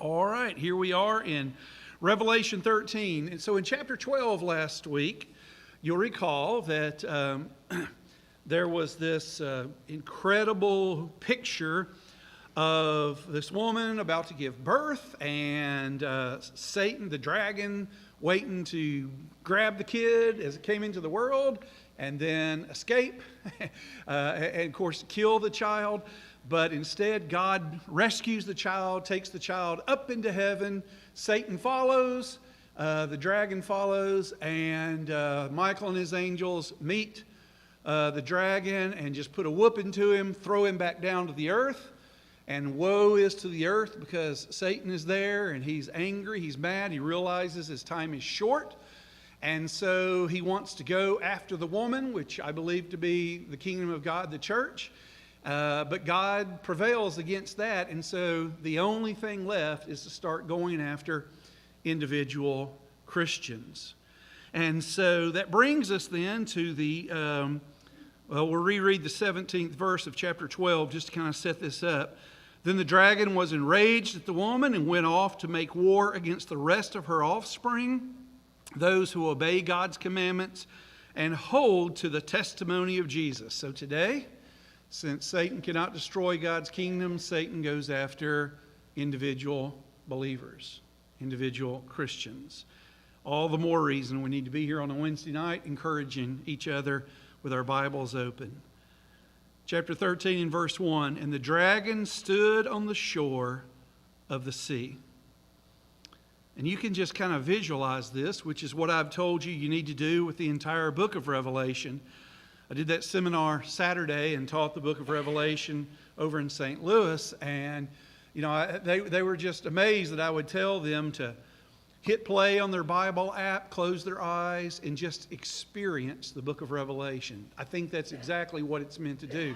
All right, here we are in Revelation 13. And so in chapter 12 last week, you'll recall that there was this incredible picture of this woman about to give birth and Satan, the dragon, waiting to grab the kid as it came into the world and then escape and, of course, kill the child. But instead, God rescues the child, takes the child up into heaven. Satan follows, the dragon follows, and Michael and his angels meet the dragon and just put a whooping to him, throw him back down to the earth. And woe is to the earth because Satan is there and he's angry, he's mad, he realizes his time is short. And so he wants to go after the woman, which I believe to be the kingdom of God, the church. But God prevails against that, and so the only thing left is to start going after individual Christians. And so that brings us then to the, we'll reread the 17th verse of chapter 12 just to kind of set this up. Then the dragon was enraged at the woman and went off to make war against the rest of her offspring, those who obey God's commandments and hold to the testimony of Jesus. So today, since Satan cannot destroy God's kingdom, Satan goes after individual believers, individual Christians. All the more reason we need to be here on a Wednesday night encouraging each other with our Bibles open. Chapter 13 and verse 1, and the dragon stood on the shore of the sea. And you can just kind of visualize this, which is what I've told you need to do with the entire book of Revelation. I did that seminar Saturday and taught the book of Revelation over in St. Louis. And, they were just amazed that I would tell them to hit play on their Bible app, close their eyes, and just experience the book of Revelation. I think that's exactly what it's meant to do.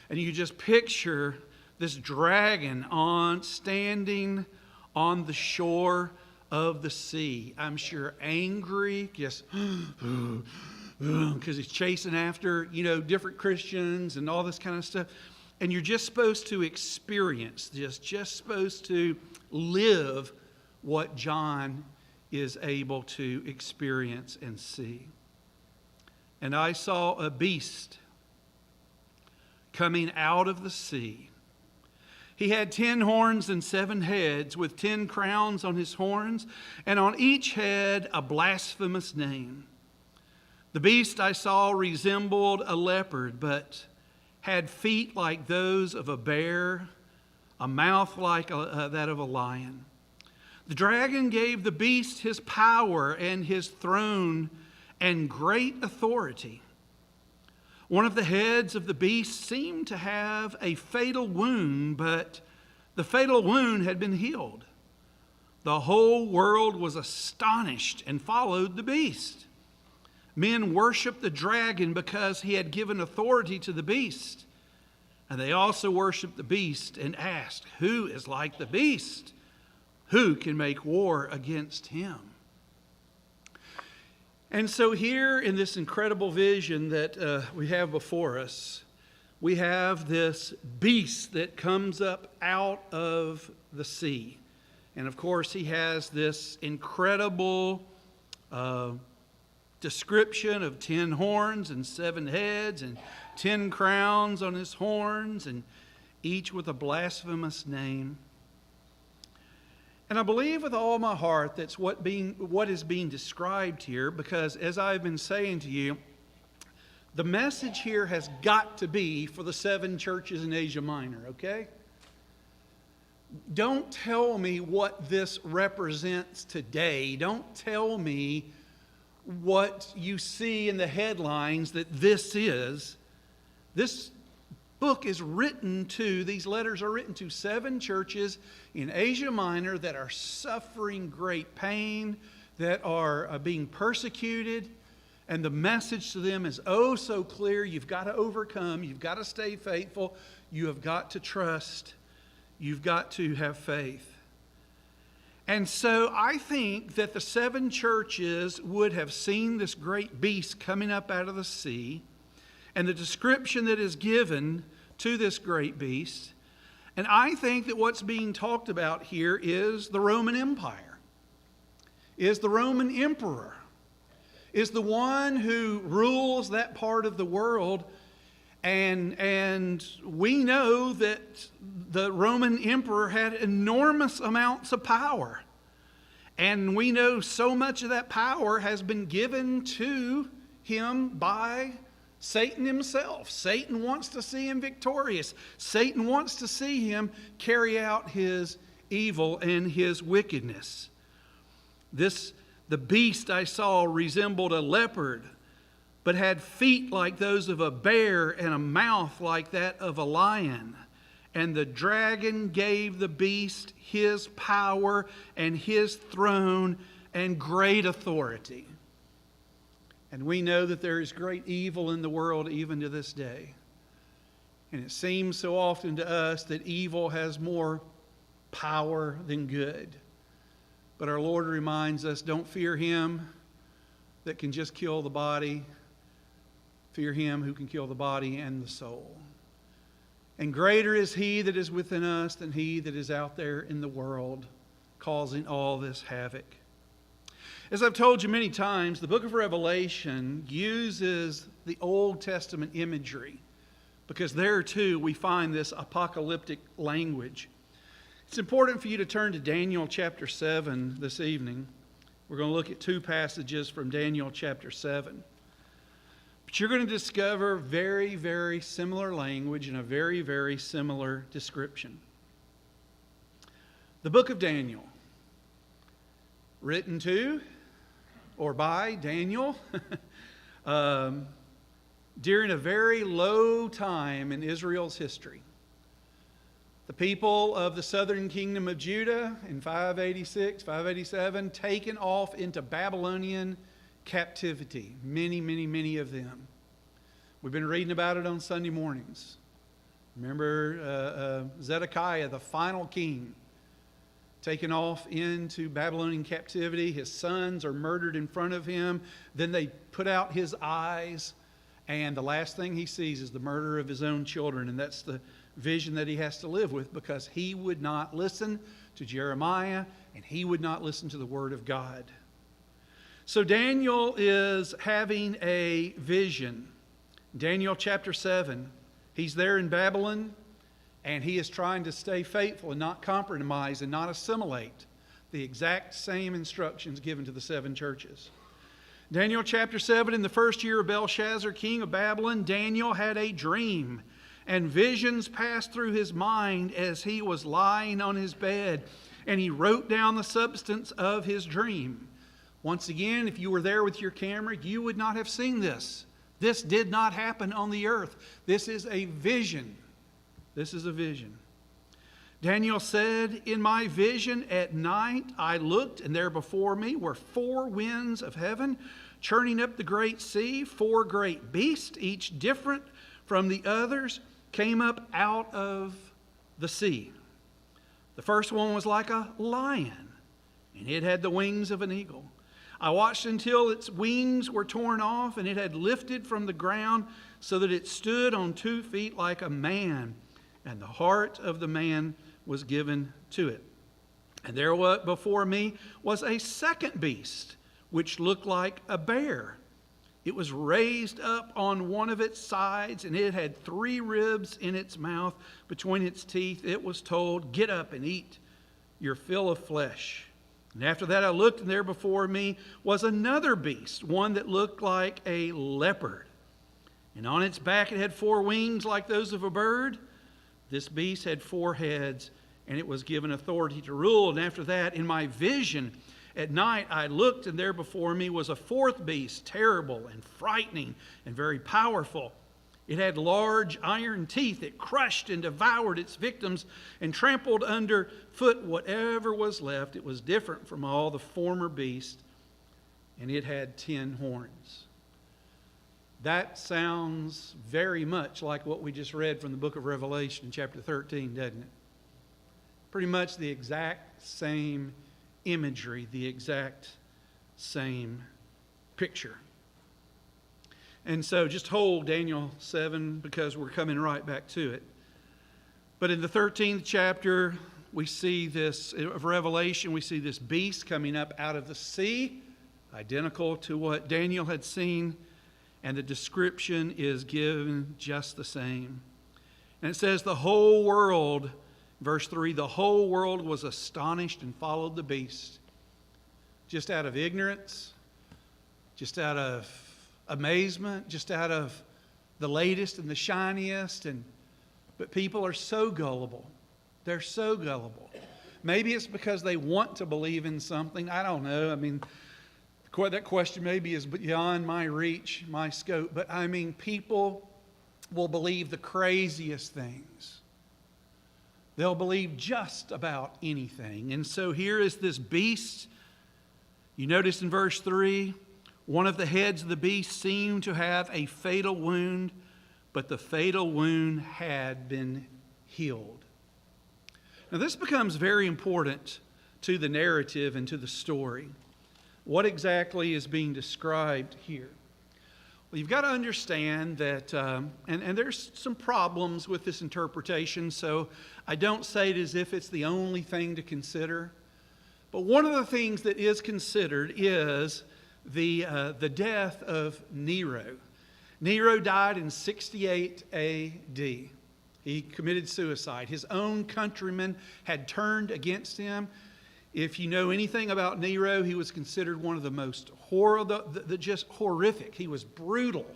And you just picture this dragon standing on the shore of the sea. I'm sure angry, just because he's chasing after, different Christians and all this kind of stuff. And you're just supposed to experience this, just supposed to live what John is able to experience and see. And I saw a beast coming out of the sea. He had 10 horns and 7 heads, with 10 crowns on his horns, and on each head a blasphemous name. The beast I saw resembled a leopard, but had feet like those of a bear, a mouth like that of a lion. The dragon gave the beast his power and his throne and great authority. One of the heads of the beast seemed to have a fatal wound, but the fatal wound had been healed. The whole world was astonished and followed the beast. Men worshiped the dragon because he had given authority to the beast. And they also worshiped the beast and asked, who is like the beast? Who can make war against him? And so here in this incredible vision that we have before us, we have this beast that comes up out of the sea. And of course, he has this incredible description of 10 horns and 7 heads and 10 crowns on his horns, and each with a blasphemous name. And I believe with all my heart that's what is being described here, because as I've been saying to you, the message here has got to be for the 7 churches in Asia Minor, okay? Don't tell me what this represents today. Don't tell me what you see in the headlines that this is. This book is written to, these letters are written to 7 churches in Asia Minor that are suffering great pain, that are being persecuted, and the message to them is oh so clear. You've got to overcome, you've got to stay faithful, you have got to trust, you've got to have faith. And so I think that the 7 churches would have seen this great beast coming up out of the sea, and the description that is given to this great beast, And I think that what's being talked about here is the Roman Empire, is the Roman emperor, is the one who rules that part of the world. And we know that the Roman emperor had enormous amounts of power. And we know so much of that power has been given to him by Satan himself. Satan wants to see him victorious. Satan wants to see him carry out his evil and his wickedness. The beast I saw resembled a leopard, but had feet like those of a bear and a mouth like that of a lion. And the dragon gave the beast his power and his throne and great authority. And we know that there is great evil in the world even to this day. And it seems so often to us that evil has more power than good. But our Lord reminds us, don't fear him that can just kill the body. Fear him who can kill the body and the soul. And greater is he that is within us than he that is out there in the world, causing all this havoc. As I've told you many times, the book of Revelation uses the Old Testament imagery because there too we find this apocalyptic language. It's important for you to turn to Daniel chapter 7 this evening. We're going to look at two passages from Daniel chapter 7. But you're going to discover very, very similar language and a very, very similar description. The book of Daniel, written to or by Daniel during a very low time in Israel's history. The people of the southern kingdom of Judah in 586, 587, taken off into Babylonian captivity. Many, many, many of them. We've been reading about it on Sunday mornings. Remember Zedekiah, the final king, taken off into Babylonian captivity. His sons are murdered in front of him. Then they put out his eyes, and the last thing he sees is the murder of his own children. And that's the vision that he has to live with because he would not listen to Jeremiah and he would not listen to the word of God. So Daniel is having a vision. Daniel chapter 7, he's there in Babylon and he is trying to stay faithful and not compromise and not assimilate the exact same instructions given to the seven churches. Daniel chapter 7, in the first year of Belshazzar, king of Babylon, Daniel had a dream, and visions passed through his mind as he was lying on his bed, and he wrote down the substance of his dream. Once again, if you were there with your camera, you would not have seen this. This did not happen on the earth. This is a vision. This is a vision. Daniel said, in my vision at night I looked, and there before me were four winds of heaven, churning up the great sea. Four great beasts, each different from the others, came up out of the sea. The first one was like a lion, and it had the wings of an eagle. I watched until its wings were torn off, and it had lifted from the ground so that it stood on 2 feet like a man, and the heart of the man was given to it. And there before me was a second beast, which looked like a bear. It was raised up on one of its sides, and it had 3 ribs in its mouth. Between its teeth it was told, get up and eat your fill of flesh. And after that I looked, and there before me was another beast, one that looked like a leopard. And on its back it had 4 wings like those of a bird. This beast had 4 heads, and it was given authority to rule. And after that, in my vision at night, I looked, and there before me was a 4th beast, terrible and frightening and very powerful. It had large iron teeth. It crushed and devoured its victims and trampled underfoot whatever was left. It was different from all the former beasts, and it had 10 horns. That sounds very much like what we just read from the book of Revelation in chapter 13, doesn't it? Pretty much the exact same imagery, the exact same picture. And so just hold Daniel 7 because we're coming right back to it. But in the 13th chapter, we see this, of Revelation, we see this beast coming up out of the sea, identical to what Daniel had seen, and the description is given just the same. And it says the whole world, verse 3, the whole world was astonished and followed the beast. Just out of ignorance, just out of amazement, just out of the latest and the shiniest. But people are so gullible. They're so gullible. Maybe it's because they want to believe in something. I don't know. I mean, that question maybe is beyond my reach, my scope. But I mean, people will believe the craziest things. They'll believe just about anything. And so here is this beast. You notice in verse 3, one of the heads of the beast seemed to have a fatal wound, but the fatal wound had been healed. Now this becomes very important to the narrative and to the story. What exactly is being described here? Well, you've got to understand that, and there's some problems with this interpretation, so I don't say it as if it's the only thing to consider. But one of the things that is considered is the death of Nero. Nero died in 68 A.D. He committed suicide. His own countrymen had turned against him. If you know anything about Nero, he was considered one of the most just horrific. He was brutal.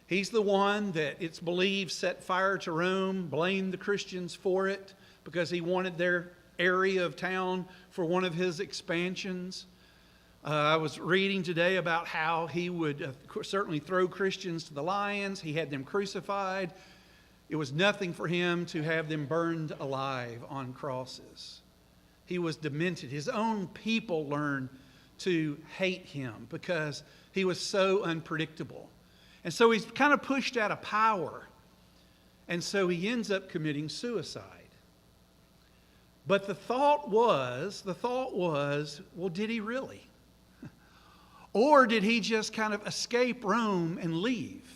He's the one that it's believed set fire to Rome, blamed the Christians for it because he wanted their area of town for one of his expansions. I was reading today about how he would certainly throw Christians to the lions. He had them crucified. It was nothing for him to have them burned alive on crosses. He was demented. His own people learned to hate him because he was so unpredictable. And so he's kind of pushed out of power. And so he ends up committing suicide. But the thought was, well, did he really? Or did he just kind of escape Rome and leave?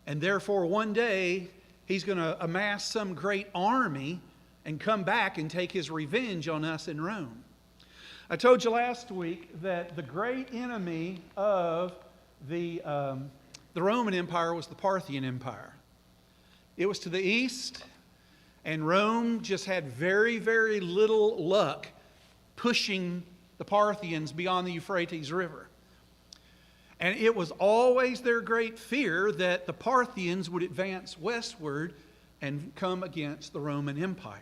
And therefore one day he's going to amass some great army and come back and take his revenge on us in Rome. I told you last week that the great enemy of the Roman Empire was the Parthian Empire. It was to the east, and Rome just had very, very little luck pushing the Parthians beyond the Euphrates River. And it was always their great fear that the Parthians would advance westward and come against the Roman Empire.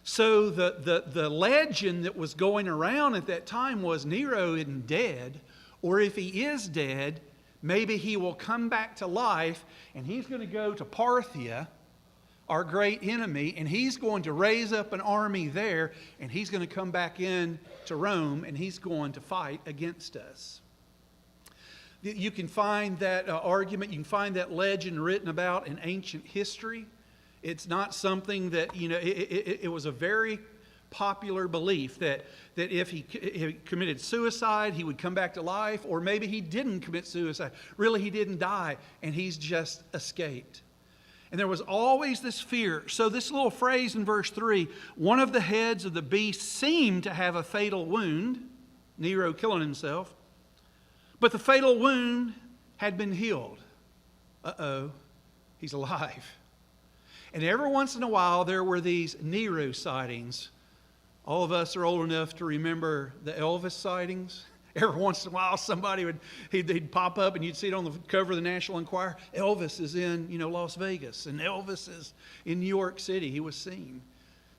So the legend that was going around at that time was Nero isn't dead, or if he is dead, maybe he will come back to life and he's going to go to Parthia, our great enemy, and he's going to raise up an army there, and he's going to come back in to Rome, and he's going to fight against us. You can find that argument, you can find that legend written about in ancient history. It's not something that, it was a very popular belief that if he committed suicide, he would come back to life, or maybe he didn't commit suicide. Really, he didn't die, and he's just escaped. And there was always this fear. So this little phrase in verse 3, one of the heads of the beast seemed to have a fatal wound, Nero killing himself, but the fatal wound had been healed. Uh-oh, he's alive. And every once in a while, there were these Nero sightings. All of us are old enough to remember the Elvis sightings. Every once in a while, somebody he'd pop up, and you'd see it on the cover of the National Enquirer. Elvis is in, Las Vegas, and Elvis is in New York City. He was seen.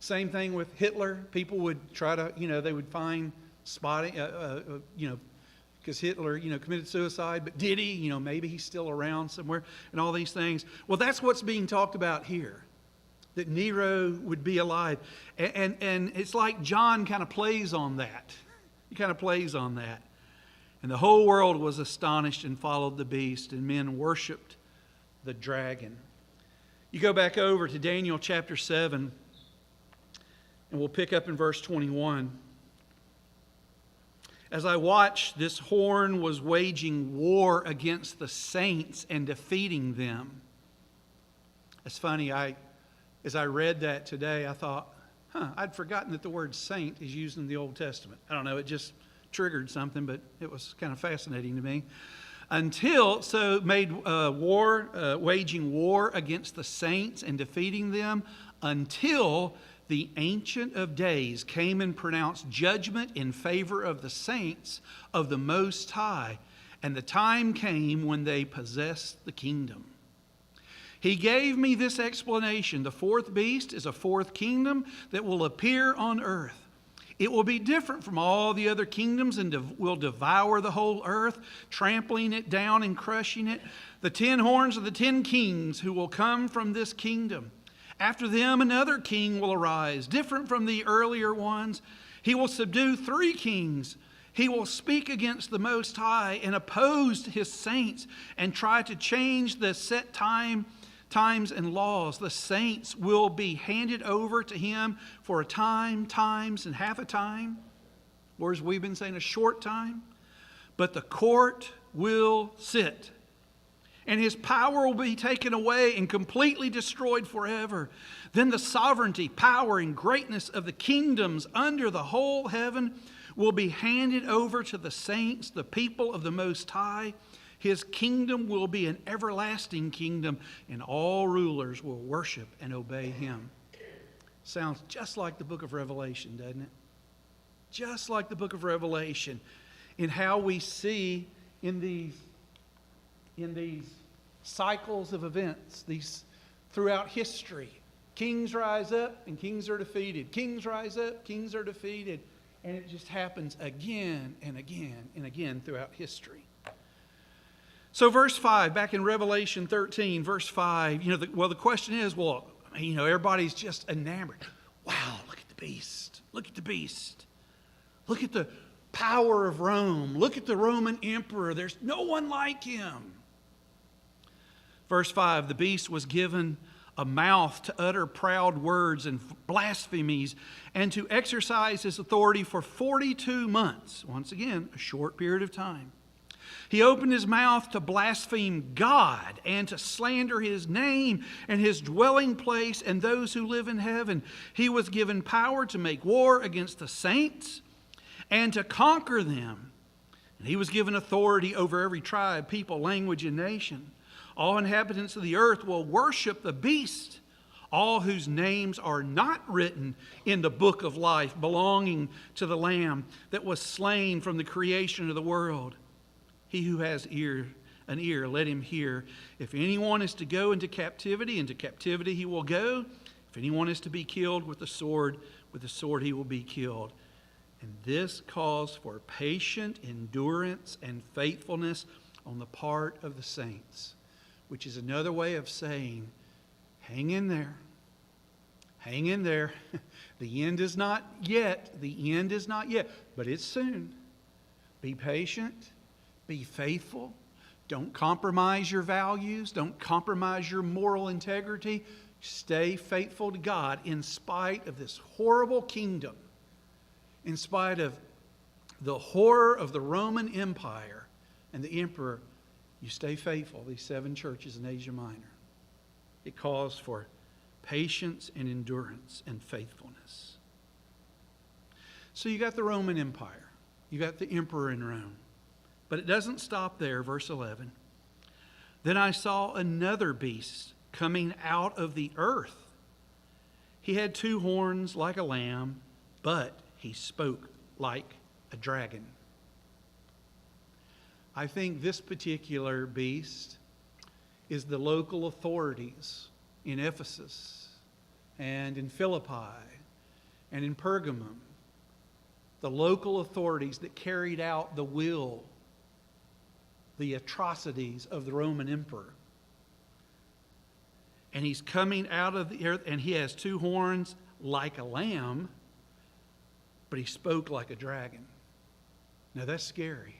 Same thing with Hitler. People would try to, they would find spotting, because Hitler, committed suicide. But did he? Maybe he's still around somewhere, and all these things. Well, that's what's being talked about here, that Nero would be alive, and it's like John kind of plays on that. He kind of plays on that. And the whole world was astonished and followed the beast, and men worshiped the dragon. You go back over to Daniel chapter 7, and we'll pick up in verse 21. As I watched, this horn was waging war against the saints and defeating them. It's funny, I As I read that today, I thought, I'd forgotten that the word saint is used in the Old Testament. I don't know, it just triggered something, but it was kind of fascinating to me. Waging war against the saints and defeating them until the Ancient of Days came and pronounced judgment in favor of the saints of the Most High. And the time came when they possessed the kingdom. He gave me this explanation. The fourth beast is a fourth kingdom that will appear on earth. It will be different from all the other kingdoms and will devour the whole earth, trampling it down and crushing it. The 10 horns of the 10 kings who will come from this kingdom. After them, another king will arise, different from the earlier ones. He will subdue 3 kings. He will speak against the Most High and oppose his saints and try to change the set times and laws. The saints will be handed over to him for a time, times, and half a time. Or as we've been saying, a short time. But the court will sit. And his power will be taken away and completely destroyed forever. Then the sovereignty, power, and greatness of the kingdoms under the whole heaven will be handed over to the saints, the people of the Most High. His kingdom will be an everlasting kingdom, and all rulers will worship and obey him. Sounds just like the book of Revelation, doesn't it? Just like the book of Revelation in how we see in these cycles of events, these throughout history. Kings rise up and kings are defeated. Kings rise up, kings are defeated. And it just happens again and again and again throughout history. So verse 5, back in Revelation 13, verse 5, the question is, everybody's just enamored. Wow, look at the beast. Look at the beast. Look at the power of Rome. Look at the Roman emperor. There's no one like him. Verse 5, the beast was given a mouth to utter proud words and blasphemies and to exercise his authority for 42 months. Once again, a short period of time. He opened his mouth to blaspheme God and to slander his name and his dwelling place and those who live in heaven. He was given power to make war against the saints and to conquer them. And he was given authority over every tribe, people, language, and nation. All inhabitants of the earth will worship the beast, all whose names are not written in the book of life belonging to the Lamb that was slain from the creation of the world. He who has an ear, let him hear. If anyone is to go into captivity he will go. If anyone is to be killed with the sword he will be killed. And this calls for patient endurance and faithfulness on the part of the saints, which is another way of saying, hang in there. Hang in there. The end is not yet. The end is not yet, but it's soon. Be patient. Be faithful. Don't compromise your values. Don't compromise your moral integrity. Stay faithful to God in spite of this horrible kingdom, in spite of the horror of the Roman Empire and the emperor. You stay faithful, these 7 churches in Asia Minor. It calls for patience and endurance and faithfulness. So you got the Roman Empire. You got the emperor in Rome. But it doesn't stop there, verse 11. Then I saw another beast coming out of the earth. He had 2 horns like a lamb, but he spoke like a dragon. I think this particular beast is the local authorities in Ephesus and in Philippi and in Pergamum. The local authorities that carried out the will, the atrocities of the Roman emperor. And he's coming out of the earth, and he has 2 horns like a lamb, but he spoke like a dragon. Now that's scary.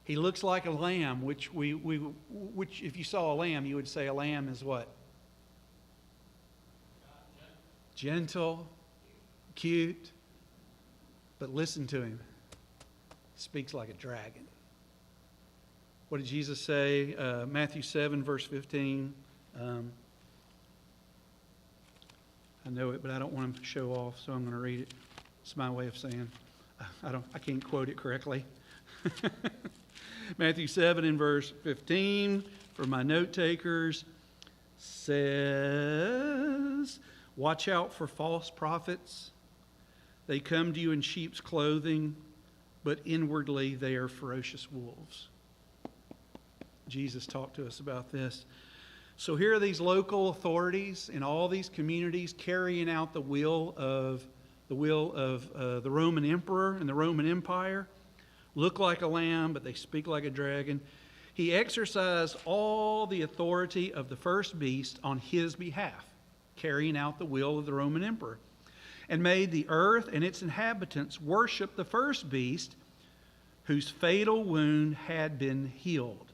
He looks like a lamb, which if you saw a lamb, you would say a lamb is what? Gentle, cute, but listen to him. He speaks like a dragon. What did Jesus say? Matthew 7, verse 15. I know it, but I don't want to show off, so I'm going to read it. It's my way of saying I can't quote it correctly. Matthew 7 in verse 15, for my note takers, says, watch out for false prophets. They come to you in sheep's clothing, but inwardly they are ferocious wolves. Jesus talked to us about this. So here are these local authorities in all these communities carrying out the will of the Roman emperor and the Roman Empire. Look like a lamb, but they speak like a dragon. He exercised all the authority of the first beast on his behalf, carrying out the will of the Roman emperor, and made the earth and its inhabitants worship the first beast whose fatal wound had been healed.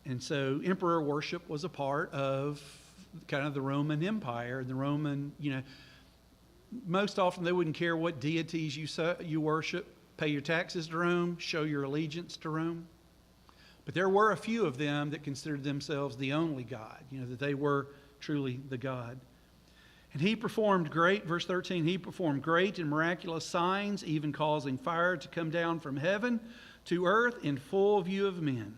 And so emperor worship was a part of kind of the Roman Empire. The Roman, most often they wouldn't care what deities you worship. Pay your taxes to Rome, show your allegiance to Rome. But there were a few of them that considered themselves the only God, that they were truly the God. And he performed verse 13, he performed great and miraculous signs, even causing fire to come down from heaven to earth in full view of men.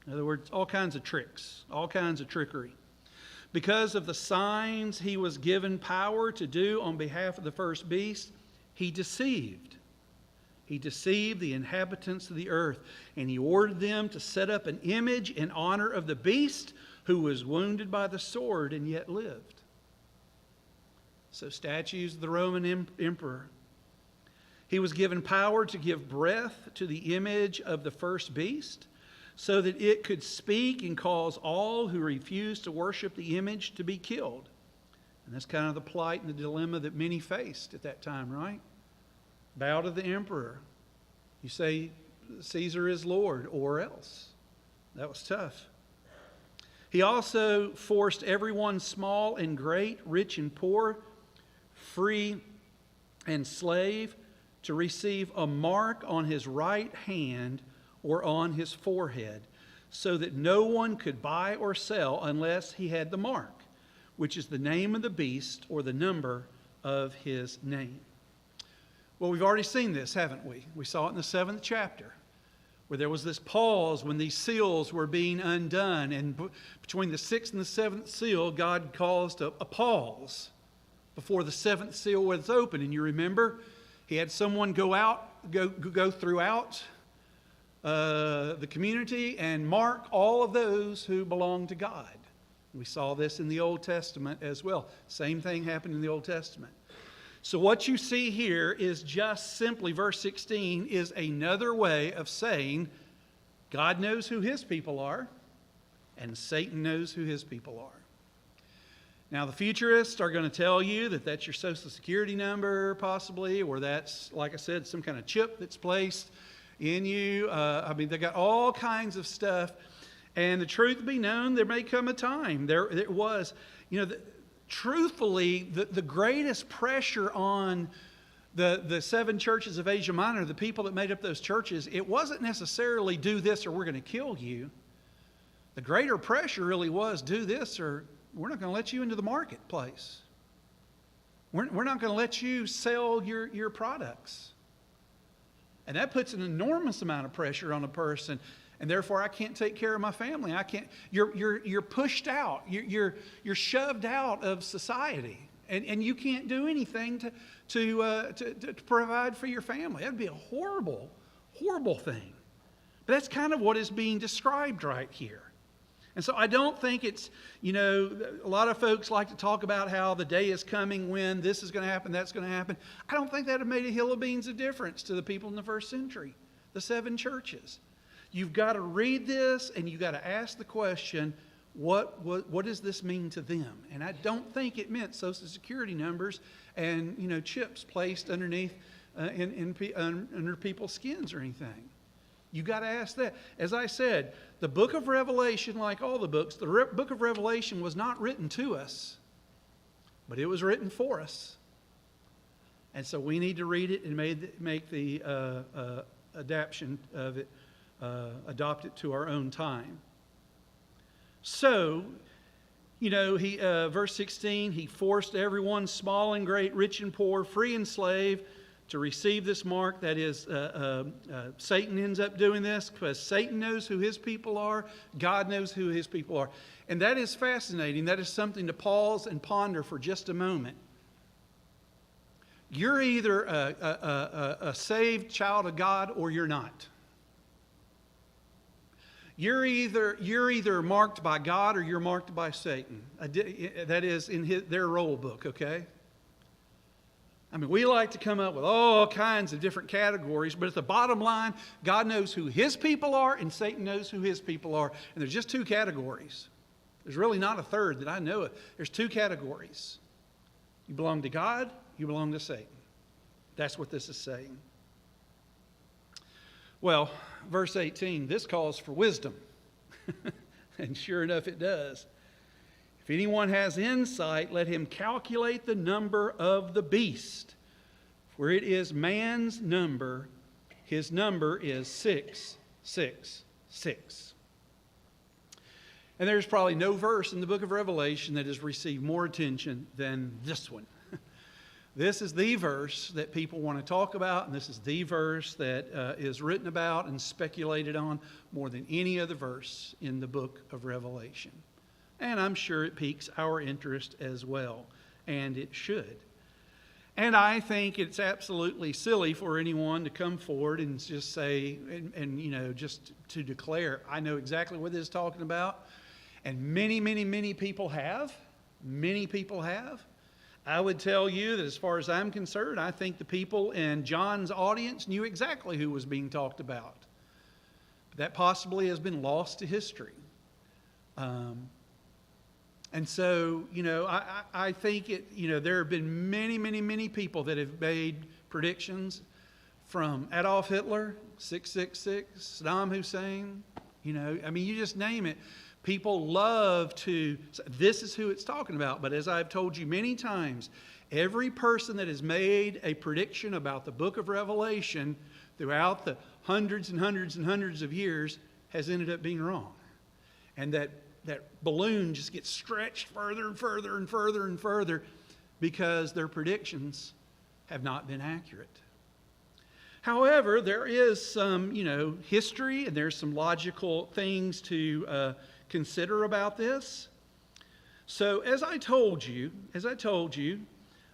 In other words, all kinds of tricks, all kinds of trickery. Because of the signs he was given power to do on behalf of the first beast, he deceived. He deceived the inhabitants of the earth, and he ordered them to set up an image in honor of the beast who was wounded by the sword and yet lived. So statues of the Roman emperor. He was given power to give breath to the image of the first beast, so that it could speak and cause all who refused to worship the image to be killed. And that's kind of the plight and the dilemma that many faced at that time, right? Bow to the emperor. You say Caesar is Lord, or else. That was tough. He also forced everyone, small and great, rich and poor, free and slave, to receive a mark on his right hand or on his forehead, so that no one could buy or sell unless he had the mark, which is the name of the beast or the number of his name. Well, we've already seen this, haven't we? We saw it in the 7th chapter, where there was this pause when these seals were being undone, and between the 6th and the 7th seal, God caused a pause before the 7th seal was open. And you remember, he had someone go throughout the community and mark all of those who belong to God. We saw this in the Old Testament as well. Same thing happened in the Old Testament. So what you see here is just simply, verse 16 is another way of saying God knows who his people are and Satan knows who his people are. Now, the futurists are going to tell you that that's your Social Security number, possibly, or that's, like I said, some kind of chip that's placed in you. They got all kinds of stuff. And the truth be known, there may come a time. There was, truthfully, the greatest pressure on the 7 churches of Asia Minor, the people that made up those churches, it wasn't necessarily do this or we're going to kill you. The greater pressure really was do this or we're not going to let you into the marketplace. We're not going to let you sell your products. And that puts an enormous amount of pressure on a person. And therefore, I can't take care of my family. I can't. You're pushed out. You're shoved out of society, and you can't do anything to provide for your family. That'd be a horrible, horrible thing. But that's kind of what is being described right here. And so I don't think it's, a lot of folks like to talk about how the day is coming when this is going to happen, that's going to happen. I don't think that would have made a hill of beans of difference to the people in the first century, the 7 churches. You've got to read this and you've got to ask the question, what does this mean to them? And I don't think it meant Social Security numbers and, chips placed underneath under people's skins or anything. You got to ask that. As I said, the book of Revelation, like all the books, the book of Revelation was not written to us, but it was written for us. And so we need to read it and make the adaptation of it, adopt it to our own time. So, Verse 16, he forced everyone, small and great, rich and poor, free and slave, to receive this mark. That is, Satan ends up doing this because Satan knows who his people are. God knows who his people are. And that is fascinating. That is something to pause and ponder for just a moment. You're either a saved child of God or you're not. You're either marked by God or you're marked by Satan. That is in their roll book, okay? I mean, we like to come up with all kinds of different categories, but at the bottom line, God knows who his people are and Satan knows who his people are. And there's just two categories. There's really not a third that I know of. There's two categories. You belong to God, you belong to Satan. That's what this is saying. Well, verse 18, this calls for wisdom. And sure enough, it does. If anyone has insight, let him calculate the number of the beast. For it is man's number. His number is 666. And there's probably no verse in the book of Revelation that has received more attention than this one. This is the verse that people want to talk about, and this is the verse that is written about and speculated on more than any other verse in the book of Revelation. And I'm sure it piques our interest as well, and it should. And I think it's absolutely silly for anyone to come forward and just say, just to declare, I know exactly what this is talking about. And many, many, many people have. Many people have. I would tell you that as far as I'm concerned, I think the people in John's audience knew exactly who was being talked about. But that possibly has been lost to history. And so, I think there have been many, many, many people that have made predictions from Adolf Hitler, 666, Saddam Hussein, you just name it. People love to, this is who it's talking about. But as I've told you many times, every person that has made a prediction about the book of Revelation throughout the hundreds and hundreds and hundreds of years has ended up being wrong. And that balloon just gets stretched further and further and further and further because their predictions have not been accurate. However, there is some, history and there's some logical things to consider about this. So as I told you,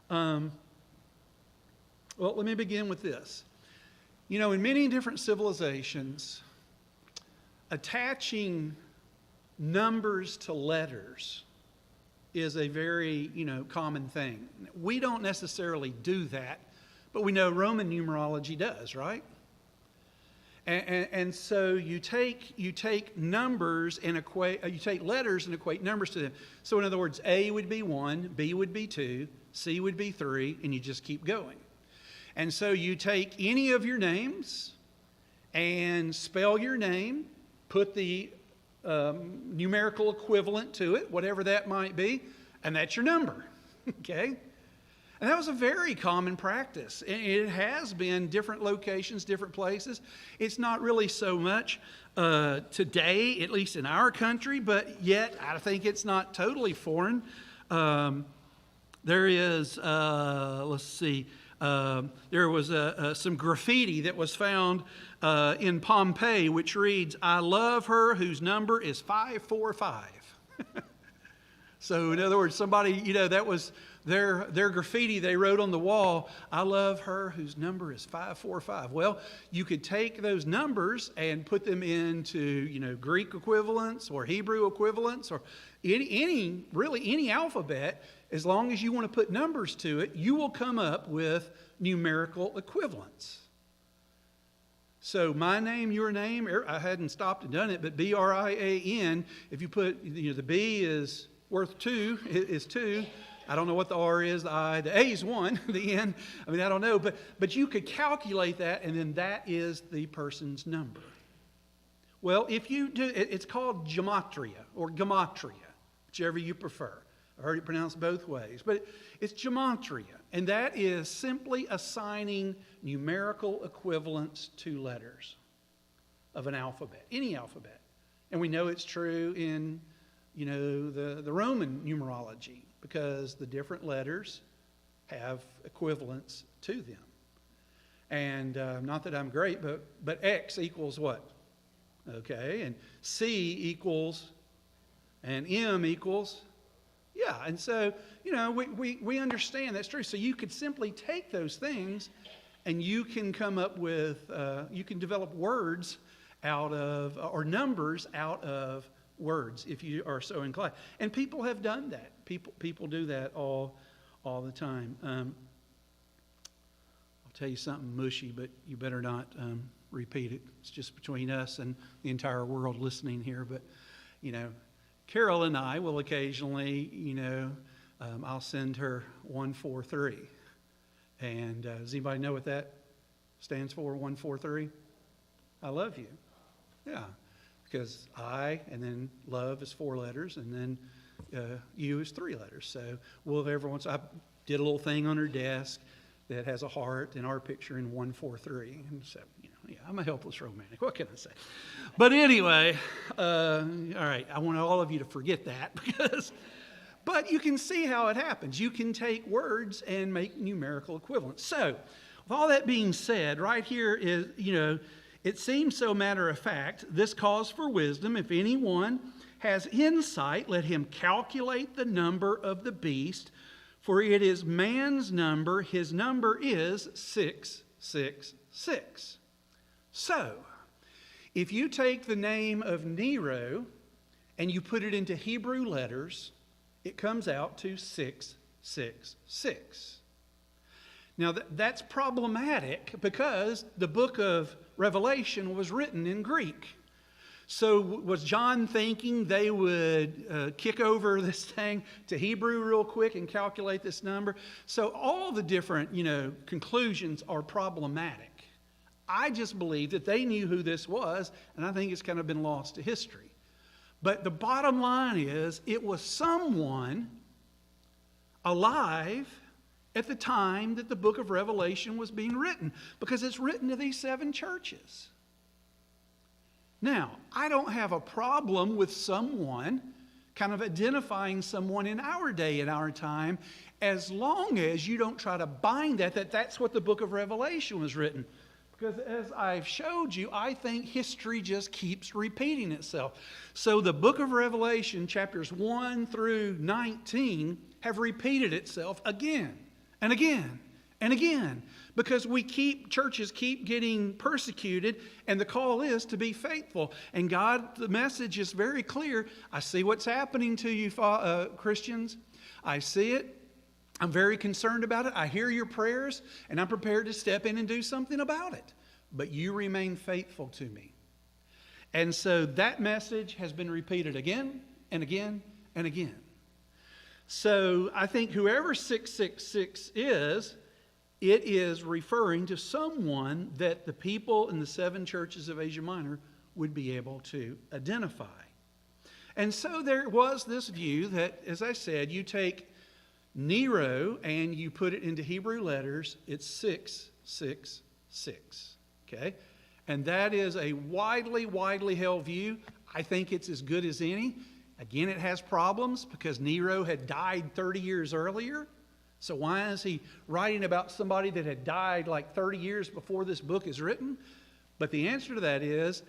well, let me begin with this. In many different civilizations, attaching numbers to letters is a very, common thing. We don't necessarily do that, but we know Roman numerology does, right? And so you take numbers and you take letters and equate numbers to them. So in other words, A would be 1, B would be 2, C would be 3, and you just keep going. And so you take any of your names and spell your name, put the numerical equivalent to it, whatever that might be, and that's your number. Okay? And that was a very common practice. It has been different locations, different places. It's not really so much today, at least in our country, but yet I think it's not totally foreign. There is, there was some graffiti that was found in Pompeii, which reads, "I love her whose number is 545." So in other words, somebody, that was their graffiti they wrote on the wall, "I love her whose number is 545." Well, you could take those numbers and put them into, Greek equivalents or Hebrew equivalents or any alphabet. As long as you want to put numbers to it, you will come up with numerical equivalents. So my name, your name, I hadn't stopped and done it, but B-R-I-A-N, if you put, the B is worth 2, is 2. I don't know what the R is, the I, the A is 1, the N, I don't know. But you could calculate that, and then that is the person's number. Well, if you do, it's called gematria, or gematria, whichever you prefer. I've heard it pronounced both ways, but it's gematria, and that is simply assigning numerical equivalents to letters of an alphabet, any alphabet. And we know it's true in the Roman numerology, because the different letters have equivalents to them. And not that I'm great, but X equals what? Okay, and C equals, and M equals, yeah. And so, we understand that's true. So you could simply take those things and you can come up with, you can develop words out of, or numbers out of words if you are so inclined. And people have done that. People do that all the time. I'll tell you something mushy, but you better not repeat it. It's just between us and the entire world listening here. But, Carol and I will occasionally, I'll send her 143. And does anybody know what that stands for, 143? I love you. Yeah, because I, and then love is 4 letters, and then you is 3 letters. So we'll every once, I did a little thing on her desk that has a heart and our picture in 143. And so, I'm a helpless romantic. What can I say? But anyway, all right, I want all of you to forget that but you can see how it happens. You can take words and make numerical equivalents. So, with all that being said, right here is, it seems so matter of fact, this calls for wisdom. If anyone has insight, let him calculate the number of the beast, for it is man's number. His number is 666. So, if you take the name of Nero and you put it into Hebrew letters, it comes out to 666. Now, that's problematic because the book of Revelation was written in Greek. So was John thinking they would kick over this thing to Hebrew real quick and calculate this number? So all the different, conclusions are problematic. I just believe that they knew who this was, and I think it's kind of been lost to history. But the bottom line is, it was someone alive at the time that the book of Revelation was being written, because it's written to these 7 churches. Now, I don't have a problem with someone kind of identifying someone in our day and our time, as long as you don't try to bind that's what the book of Revelation was written. Because as I've showed you, I think history just keeps repeating itself. So the book of Revelation, chapters 1 through 19, have repeated itself again and again and again. Because churches keep getting persecuted, and the call is to be faithful. And God, the message is very clear. I see what's happening to you, Christians. I see it. I'm very concerned about it. I hear your prayers, and I'm prepared to step in and do something about it. But you remain faithful to me. And so that message has been repeated again and again and again. So I think whoever 666 is, it is referring to someone that the people in the 7 churches of Asia Minor would be able to identify. And so there was this view that, as I said, you take Nero and you put it into Hebrew letters, it's 666. Okay? And that is a widely held view. I think it's as good as any. Again, it has problems because Nero had died 30 years earlier. So why is he writing about somebody that had died like 30 years before this book is written? But the answer to that is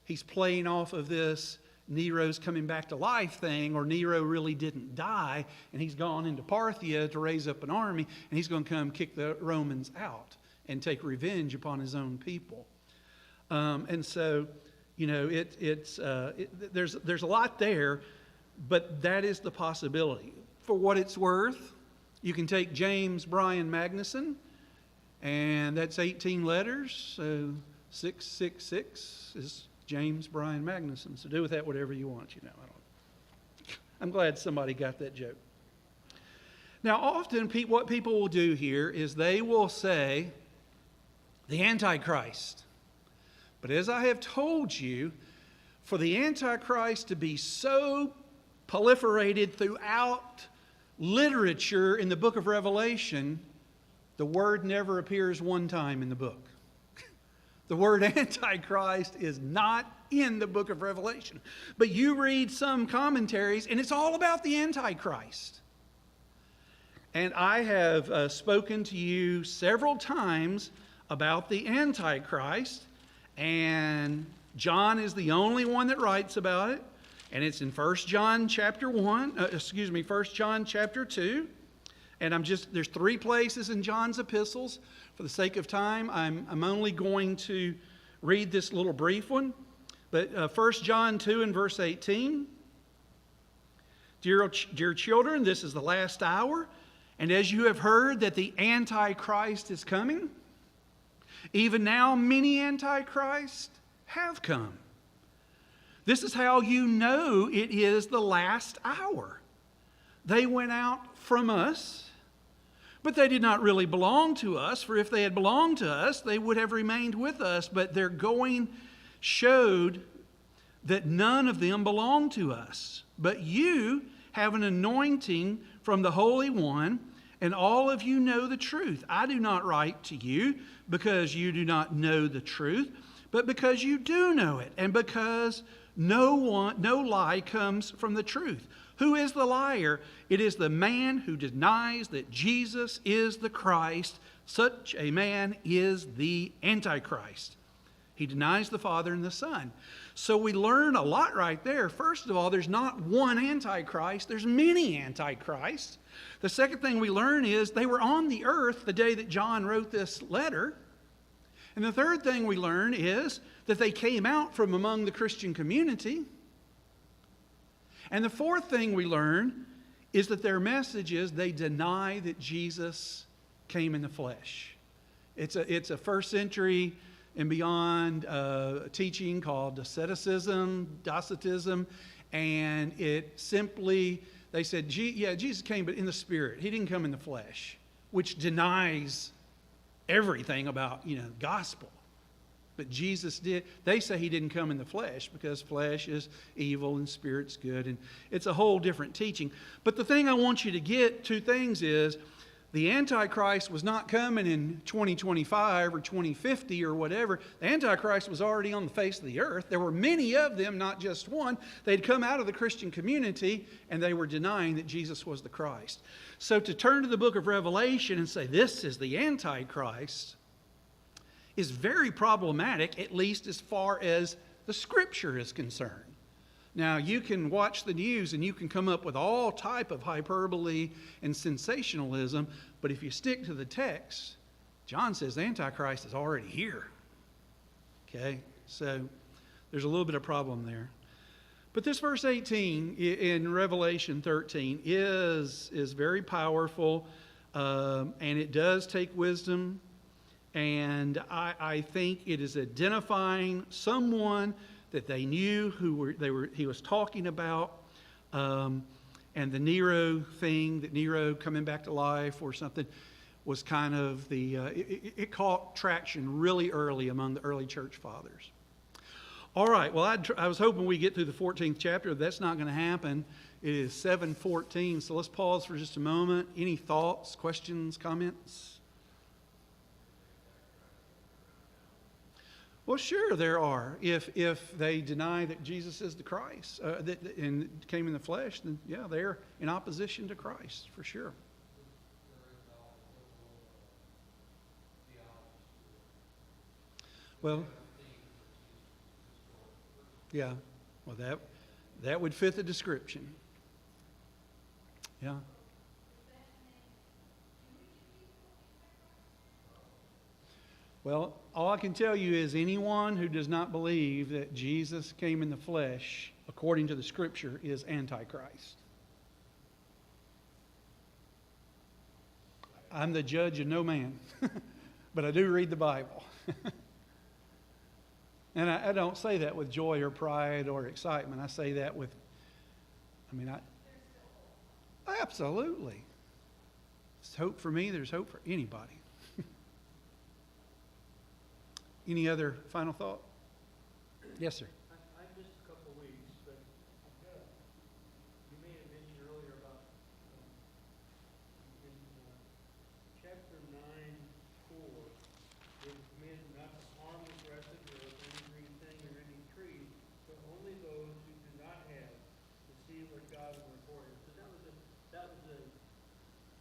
he's playing off of this Nero's coming back to life thing, or Nero really didn't die, and he's gone into Parthia to raise up an army, and he's going to come kick the Romans out and take revenge upon his own people. And so, there's a lot there, but that is the possibility. For what it's worth, you can take James Bryan Magnuson, and that's 18 letters, so 666 is James Bryan Magnuson. So do with that whatever you want, I'm glad somebody got that joke. Now, often what people will do here is they will say, the Antichrist. But as I have told you, for the Antichrist to be so proliferated throughout literature in the book of Revelation, the word never appears one time in the book. The word Antichrist is not in the book of Revelation. But you read some commentaries, and it's all about the Antichrist. And I have spoken to you several times about the Antichrist, and John is the only one that writes about it, and it's in 1 John chapter 1 John chapter 2. And there's 3 places in John's epistles. For the sake of time, I'm only going to read this little brief one. But 1 John 2 and verse 18. Dear children, this is the last hour. And as you have heard that the Antichrist is coming, even now many Antichrists have come. This is how you know it is the last hour. They went out from us, but they did not really belong to us, for if they had belonged to us, they would have remained with us. But their going showed that none of them belonged to us. But you have an anointing from the Holy One, and all of you know the truth. I do not write to you because you do not know the truth, but because you do know it, and because no lie comes from the truth. Who is the liar? It is the man who denies that Jesus is the Christ. Such a man is the Antichrist. He denies the Father and the Son. So we learn a lot right there. First of all, there's not one Antichrist. There's many Antichrists. The second thing we learn is they were on the earth the day that John wrote this letter. And the third thing we learn is that they came out from among the Christian community. And the fourth thing we learn is that their message is they deny that Jesus came in the flesh. It's a first century and beyond teaching called Docetism, and it simply, they said, Jesus came but in the spirit. He didn't come in the flesh, which denies everything about, gospel. But Jesus did. They say he didn't come in the flesh because flesh is evil and spirit's good. And it's a whole different teaching. But the thing I want you to get, 2 things is, the Antichrist was not coming in 2025 or 2050 or whatever. The Antichrist was already on the face of the earth. There were many of them, not just one. They'd come out of the Christian community and they were denying that Jesus was the Christ. So to turn to the book of Revelation and say this is the Antichrist is very problematic, at least as far as the Scripture is concerned. Now, you can watch the news and you can come up with all type of hyperbole and sensationalism, but if you stick to the text, John says the Antichrist is already here. Okay? So there's a little bit of problem there. But this verse 18 in Revelation 13 is very powerful, and it does take wisdom. And I think it is identifying someone that they knew he was talking about, and the Nero thing, that Nero coming back to life or something, was kind of it caught traction really early among the early church fathers. All right, well, I was hoping we get through the 14th chapter. That's not going to happen. It is 7:14, so let's pause for just a moment. Any thoughts, questions, comments? Well, sure there are. If they deny that Jesus is the Christ and came in the flesh, then yeah, they're in opposition to Christ, for sure. Well, yeah. Well, that would fit the description. Yeah. Well, all I can tell you is anyone who does not believe that Jesus came in the flesh, according to the Scripture, is Antichrist. I'm the judge of no man, but I do read the Bible. And I don't say that with joy or pride or excitement. I say that with, absolutely. There's hope for me, there's hope for anybody. Any other final thought? Yes, sir. I missed a couple of weeks, but you may have mentioned earlier about in chapter 9:4, they were commanded not to harm the crescent or any green thing or any tree, but only those who do not have the seal of God on their forehead. So that was a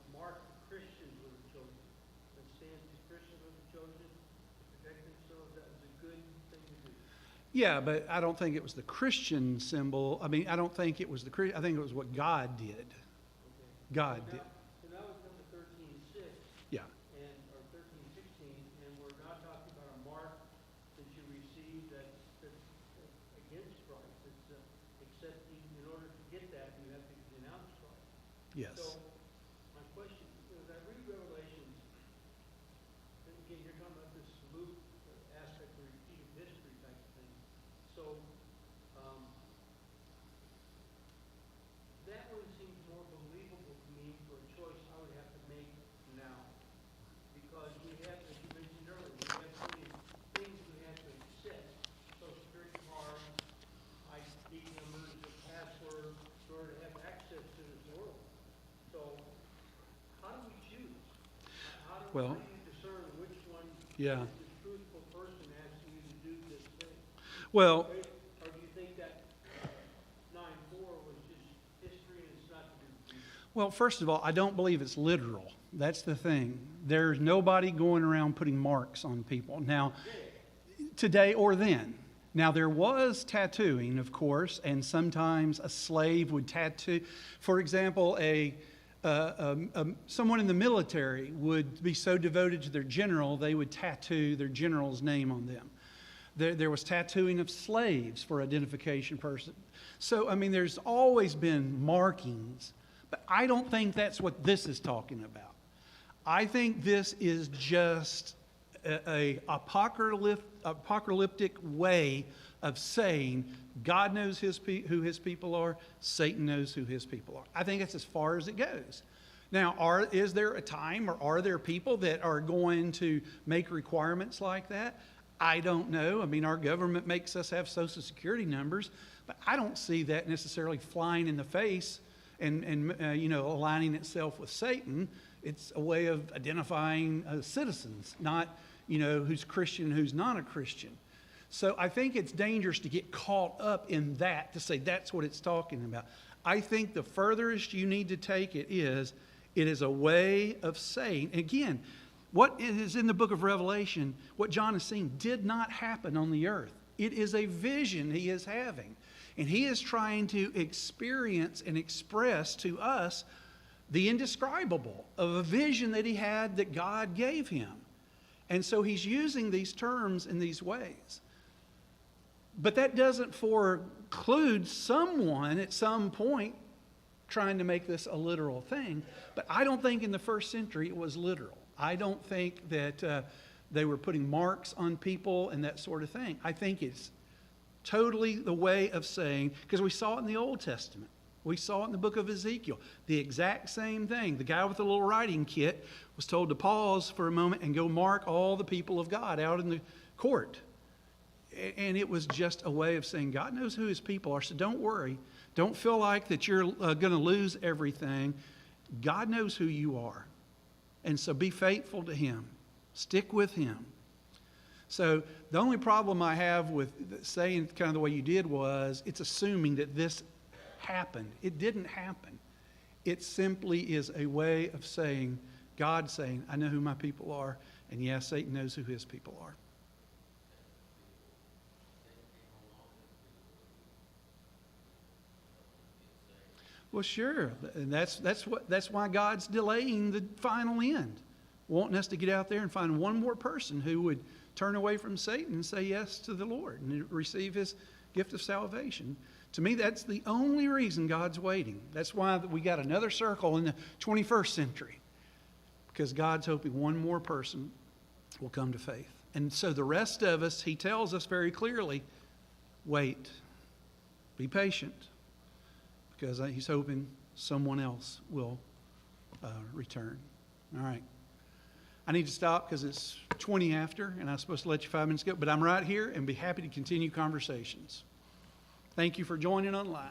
mark that Christians would have chosen. That stands that Christians would have chosen to protect themselves. That was a good thing to do. Yeah, but I don't think it was the Christian symbol. I mean, I don't think it was I think it was what God did. Okay. God So did. now we come to 13:6. Yeah. Or 13:16, and we're not talking about a mark that you receive that's against Christ. It's except in order to get that, you have to denounce Christ. Yes. So my question, as I read Revelations, and again, you're talking about this Luke aspect of repeated history type of thing. So that one seems more believable to me for a choice I would have to make now. Because we have, as you mentioned earlier, we have so many things we have to accept. Social security card, ID numbers, and password, in order to have access to this world. So how do we choose? Well, how do you discern which one yeah. is the truthful person asking you to do this thing? Well, Or do you think that 9:4 was just history and it's not to be? well, first of all, I don't believe it's literal. That's the thing. There's nobody going around putting marks on people. Now, today or then. Now, there was tattooing, of course, and sometimes a slave would tattoo. For example, someone in the military would be so devoted to their general, they would tattoo their general's name on them. There was tattooing of slaves for identification person. So, I mean, there's always been markings, but I don't think that's what this is talking about. I think this is just a apocalyptic way of saying God knows who his people are, Satan knows who his people are. I think that's as far as it goes. Now, is there a time or are there people that are going to make requirements like that? I don't know. I mean, our government makes us have Social Security numbers, but I don't see that necessarily flying in the face and aligning itself with Satan. It's a way of identifying citizens, not, who's Christian and who's not a Christian. So I think it's dangerous to get caught up in that, to say that's what it's talking about. I think the furthest you need to take it is a way of saying, again, what is in the book of Revelation, what John is seeing, did not happen on the earth. It is a vision he is having. And he is trying to experience and express to us the indescribable of a vision that he had that God gave him. And so he's using these terms in these ways. But that doesn't foreclude someone at some point trying to make this a literal thing. But I don't think in the first century it was literal. I don't think that they were putting marks on people and that sort of thing. I think it's totally the way of saying, because we saw it in the Old Testament. We saw it in the book of Ezekiel. The exact same thing. The guy with the little writing kit was told to pause for a moment and go mark all the people of God out in the court. And it was just a way of saying God knows who his people are, so don't worry. Don't feel like that you're going to lose everything. God knows who you are. And so be faithful to him. Stick with him. So the only problem I have with saying kind of the way you did was it's assuming that this happened. It didn't happen. It simply is a way of saying, God saying, I know who my people are, and yes, Satan knows who his people are. Well, sure. And that's why God's delaying the final end, wanting us to get out there and find one more person who would turn away from Satan and say yes to the Lord and receive his gift of salvation. To me, that's the only reason God's waiting. That's why we got another circle in the 21st century, because God's hoping one more person will come to faith. And so the rest of us, he tells us very clearly, wait, be patient, because he's hoping someone else will return. All right. I need to stop because it's 20 after, and I was supposed to let you 5 minutes go, but I'm right here and be happy to continue conversations. Thank you for joining online.